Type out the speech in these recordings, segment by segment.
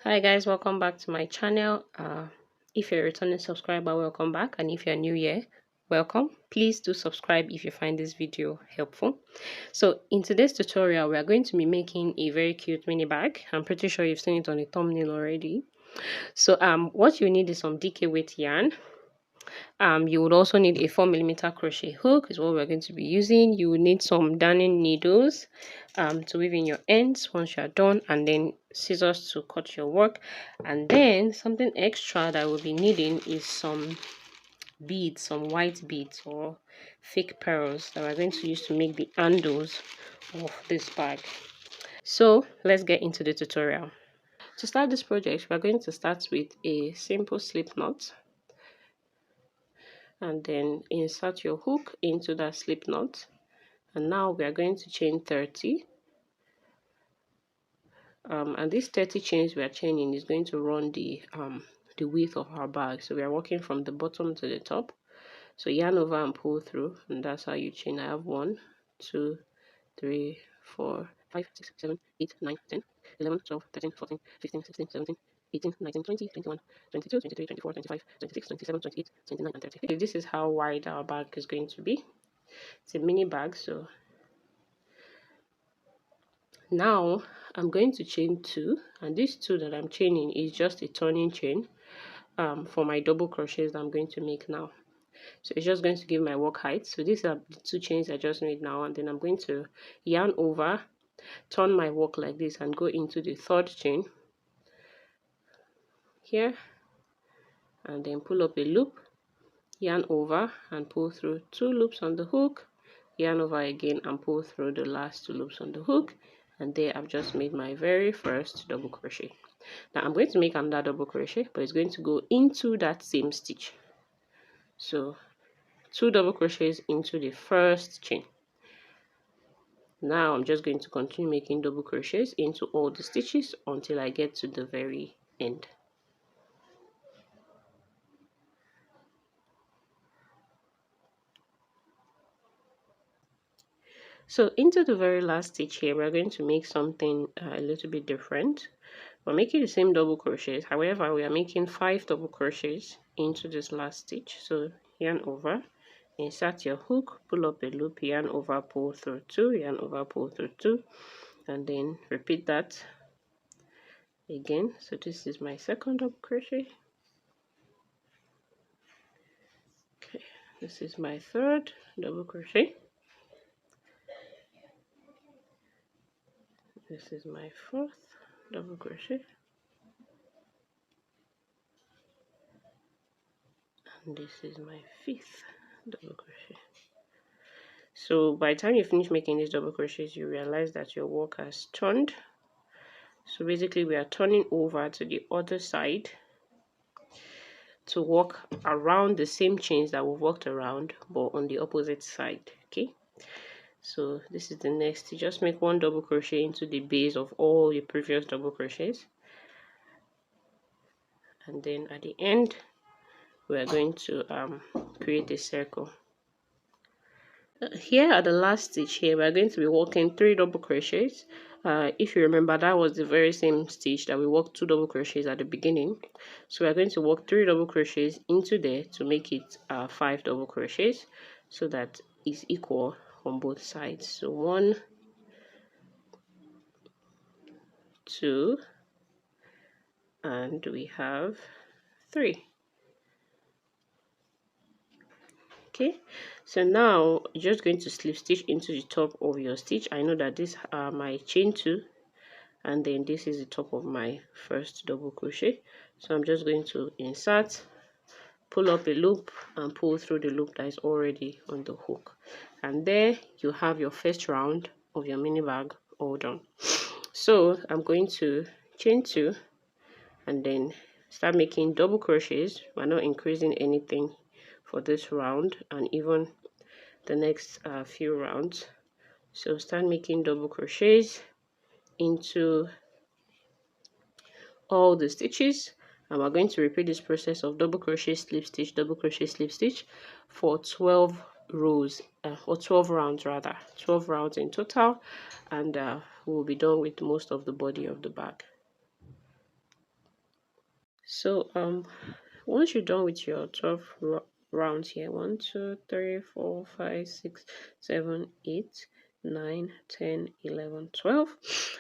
Hi guys, welcome back to my channel. If you're a returning subscriber, welcome back, and if you're new here, welcome. Please do subscribe if you find this video helpful. So in today's tutorial, we are going to be making a very cute mini bag. I'm pretty sure you've seen it on the thumbnail already. So what you need is some DK weight yarn. You would also need a 4mm crochet hook is what we're going to be using. You will need some darning needles to weave in your ends once you're done, and then scissors to cut your work. And then something extra that we'll be needing is some beads, some white beads or fake pearls that we're going to use to make the handles of this bag. So let's get into the tutorial. To start this project, we're going to start with a simple slip knot, and then insert your hook into that slip knot. And now we are going to chain 30, and these 30 chains we are chaining is going to run the width of our bag. So we are working from the bottom to the top. So yarn over and pull through, and that's how you chain. I have 1 2 3 4 5 6 7 8 9 10 11 12 13 14 15 16 17 18 19 20 21 22 23 24 25 26 27 28 29 and 30. Okay, this is how wide our bag is going to be. It's a mini bag. So now I'm going to chain 2, and this 2 that I'm chaining is just a turning chain for my double crochets that I'm going to make now. So it's just going to give my work height. So these are the 2 chains I just made now, and then I'm going to yarn over, turn my work like this, and go into the 3rd chain here, and then pull up a loop, yarn over and pull through 2 loops on the hook, yarn over again and pull through the last 2 loops on the hook, and there I've just made my very first double crochet. Now I'm going to make another double crochet, but it's going to go into that same stitch. So 2 double crochets into the 1st chain. Now I'm just going to continue making double crochets into all the stitches until I get to the very end. So into the very last stitch here, we're going to make something a little bit different. We're making the same double crochets, however we are making 5 double crochets into this last stitch. So yarn over, insert your hook, pull up a loop, yarn over, pull through 2, yarn over, pull through 2, and then repeat that again. So this is my 2nd double crochet. Okay, this is my 3rd double crochet. This is my 4th double crochet, and this is my 5th double crochet. So by the time you finish making these double crochets, you realize that your work has turned. So basically we are turning over to the other side to work around the same chains that we've worked around, but on the opposite side. Okay, so this is the next. You just make 1 double crochet into the base of all your previous double crochets, and then at the end we are going to create a circle. Here at the last stitch here, we're going to be working 3 double crochets. If you remember, that was the very same stitch that we worked 2 double crochets at the beginning. So we're going to work 3 double crochets into there to make it 5 double crochets, so that it's equal on both sides. So 1 2 and we have 3. Okay, so now you're just going to slip stitch into the top of your stitch. I know that these are my chain 2, and then this is the top of my 1st double crochet. So I'm just going to insert, pull up a loop, and pull through the loop that is already on the hook, and there you have your first round of your mini bag all done. So I'm going to chain 2 and then start making double crochets. We're not increasing anything for this round and even the next few rounds. So start making double crochets into all the stitches, and we're going to repeat this process of double crochet, slip stitch, double crochet, slip stitch for 12 rows or 12 rounds rather, 12 rounds in total, and we'll be done with most of the body of the bag. So once you're done with your 12 rounds here, 1 2 3 4 5 6 7 8 9 10 11 12.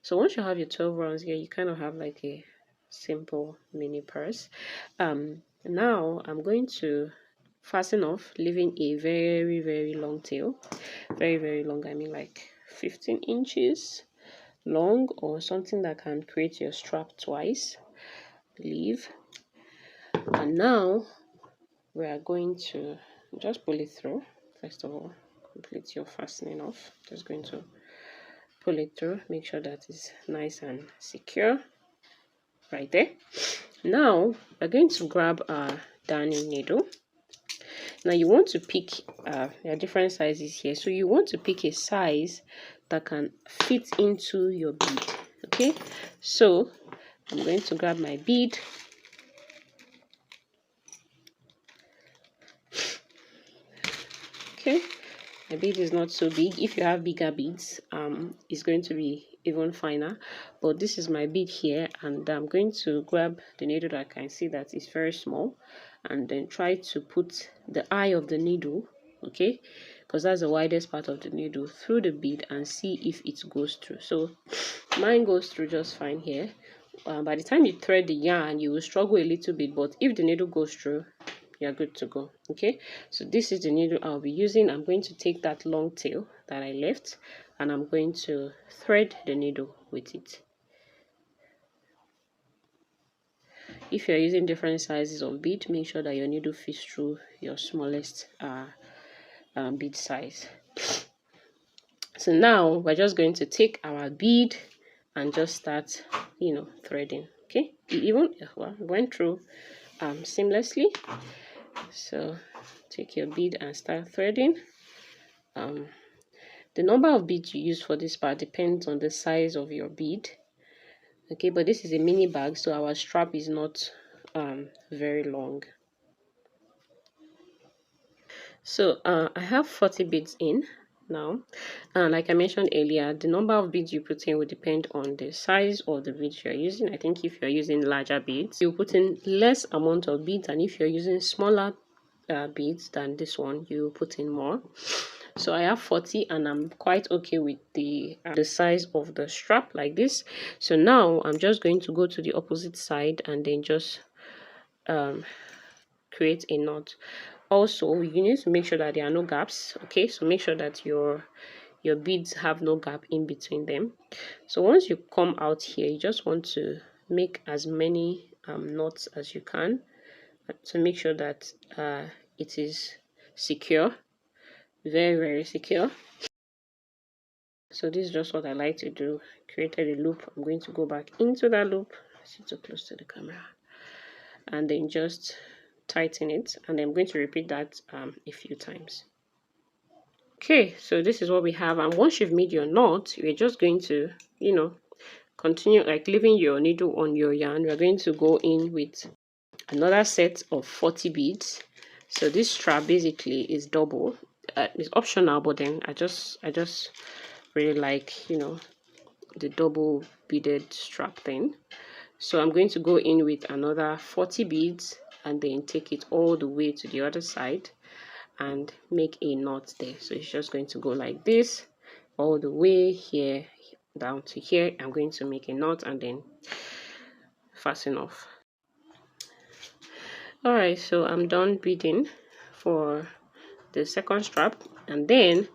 So once you have your 12 rounds here, you kind of have like a simple mini purse. Now I'm going to fasten off, leaving a very long tail. Very long, I mean like 15 inches long, or something that can create your strap twice. Leave. And now we are going to just pull it through. First of all, complete your fastening off. Just going to pull it through, make sure that it's nice and secure right there. Now we're going to grab our darning needle. Now you want to pick there are different sizes here, so you want to pick a size that can fit into your bead. Okay, so I'm going to grab my bead. Okay, my bead is not so big. If you have bigger beads, it's going to be even finer, but this is my bead here, and I'm going to grab the needle that I can see that is very small, and then try to put the eye of the needle, okay, because that's the widest part of the needle, through the bead and see if it goes through. So mine goes through just fine here. By the time you thread the yarn, you will struggle a little bit, but if the needle goes through, you're good to go. Okay, so this is the needle I'll be using. I'm going to take that long tail that I left, and I'm going to thread the needle with it. If you're using different sizes of bead, make sure that your needle fits through your smallest bead size. So now we're just going to take our bead and just start, threading. Okay, it went through seamlessly. So take your bead and start threading. The number of beads you use for this part depends on the size of your bead. Okay, but this is a mini bag, so our strap is not very long. So I have 40 beads in now. Like I mentioned earlier, the number of beads you put in will depend on the size of the beads you're using. I think if you're using larger beads, you put in less amount of beads, and if you're using smaller beads than this one, you put in more. So I have 40, and I'm quite okay with the size of the strap like this. So now I'm just going to go to the opposite side and then just create a knot. Also, you need to make sure that there are no gaps. Okay, so make sure that your beads have no gap in between them. So once you come out here, you just want to make as many knots as you can to make sure that it is secure, very secure. So this is just what I like to do. Created a loop. I'm going to go back into that loop. Sit too close to the camera, and then just tighten it, and then I'm going to repeat that a few times. Okay, so this is what we have, and once you've made your knot, you're just going to continue like leaving your needle on your yarn. We're going to go in with another set of 40 beads. So this strap basically is double. It's optional, but then I just really like the double beaded strap thing. So I'm going to go in with another 40 beads and then take it all the way to the other side and make a knot there. So it's just going to go like this all the way here down to here. I'm going to make a knot and then fasten off. All right, so I'm done beading for the second strap, and then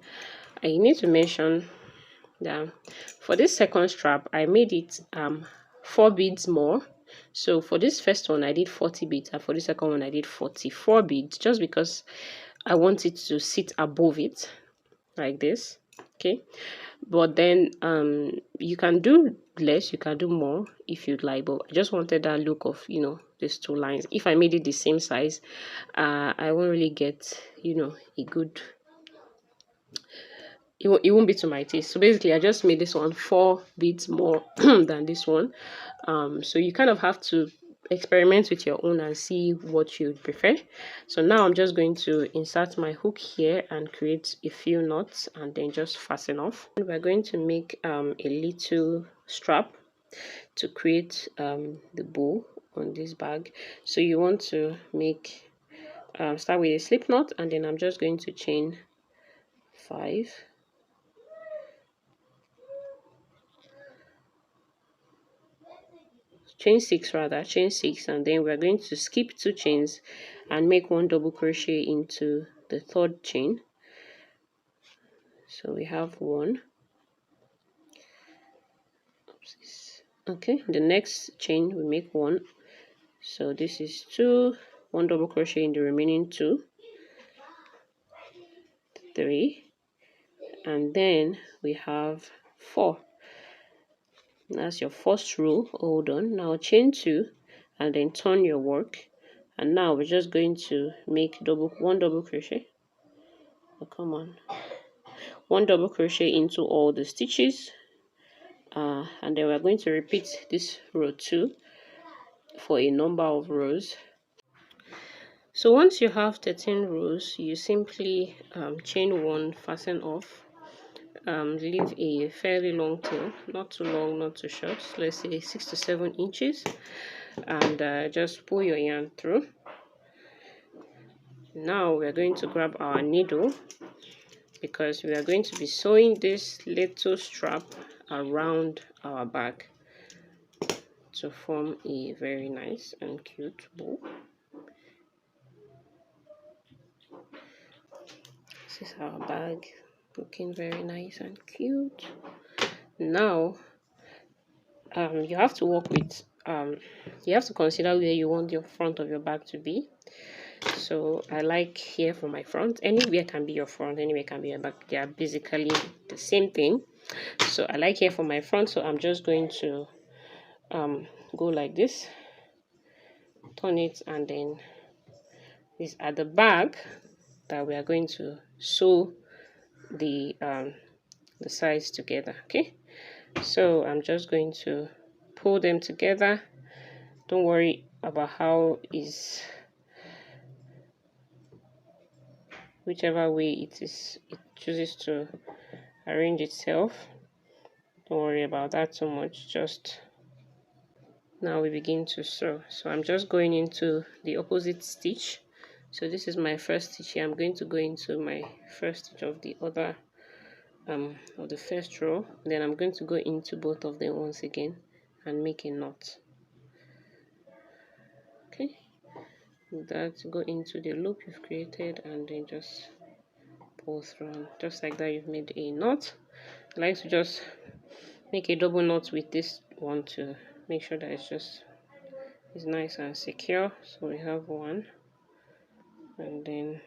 I need to mention that for this second strap I made it 4 beads more. So for this first one I did 40 beads, and for the second one I did 44 beads, just because I want it to sit above it like this. Okay, but then you can do less, you can do more if you'd like, but I just wanted that look of these two lines. If I made it the same size, I won't really get a good, it won't be to my taste. So basically I just made this one 4 beads more than this one. So you kind of have to experiment with your own and see what you prefer. So now I'm just going to insert my hook here and create a few knots and then just fasten off. And we're going to make a little strap to create the bow on this bag. So you want to make start with a slip knot, and then I'm just going to chain 5, chain 6 rather, chain 6, and then we're going to skip 2 chains and make 1 double crochet into the 3rd chain. So we have 1. Okay, the next chain we make 1, so this is 2, 1 double crochet in the remaining 2, 3, and then we have 4. That's your first row. Hold on, now chain 2 and then turn your work, and now we're just going to make 1 double crochet. Oh, come on, 1 double crochet into all the stitches, and then we're going to repeat this row 2 for a number of rows. So once you have 13 rows, you simply chain 1, fasten off, leave a fairly long tail, not too long, not too short, let's say 6 to 7 inches, and just pull your yarn through. Now we're going to grab our needle, because we are going to be sewing this little strap around our bag to form a very nice and cute bow. This is our bag, looking very nice and cute. Now you have to work with you have to consider where you want your front of your bag to be. So I like here for my front. Anywhere can be your front, anywhere can be your back. They are basically the same thing. So I like here for my front, so I'm just going to go like this, turn it, and then this at the back that we are going to sew the sides together. Okay, so I'm just going to pull them together. Don't worry about how is whichever way it chooses to arrange itself. Don't worry about that too much. Just now we begin to sew. So I'm just going into the opposite stitch. So this is my first stitch here. I'm going to go into my first stitch of the other of the first row. Then I'm going to go into both of them once again and make a knot. Okay, with that, go into the loop you've created and then just pull through. Just like that, you've made a knot. I like to just make a double knot with this one to make sure that it's nice and secure. So we have 1, and then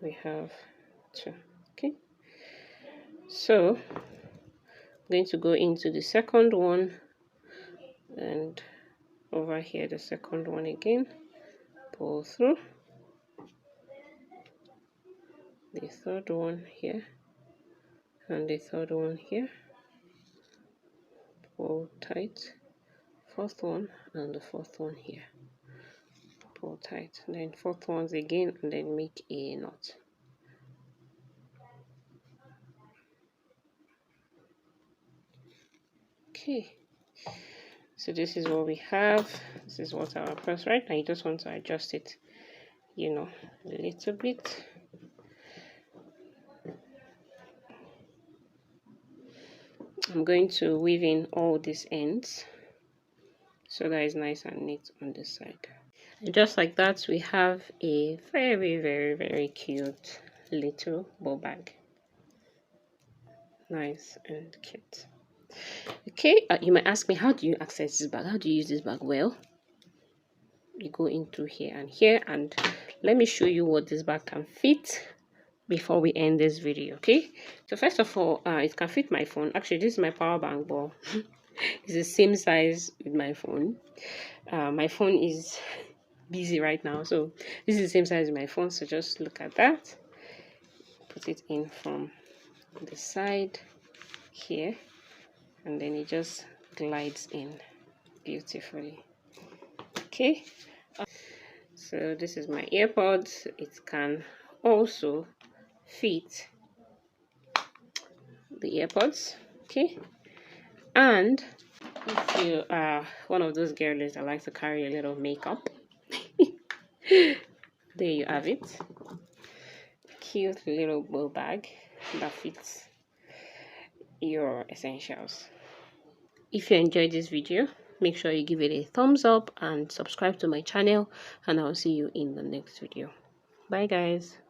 we have 2. Okay, so I'm going to go into the second one, and over here the second one again, pull through, the third one here, and the third one here, pull tight, fourth one, and the fourth one here, pull tight, and then fourth ones again, and then make a knot. Okay, so this is what we have. This is what our press, right? And you just want to adjust it, you know, a little bit. I'm going to weave in all these ends so that it's nice and neat on this side. And just like that, we have a very, very, very cute little bow bag. Nice and cute. Okay, you might ask me, how do you access this bag? How do you use this bag? Well, you go into here, and let me show you what this bag can fit before we end this video. Okay, so first of all, it can fit my phone. Actually, this is my power bank, but it's the same size with my phone. My phone is busy right now, so this is the same size with my phone. So just look at that, put it in from the side here, and then it just glides in beautifully. Okay, so this is my AirPods. It can also fit the earpods. Okay, and if you are one of those girlies that likes to carry a little makeup, there you have it. Cute little bow bag that fits your essentials. If you enjoyed this video, make sure you give it a thumbs up and subscribe to my channel, and I'll see you in the next video. Bye guys.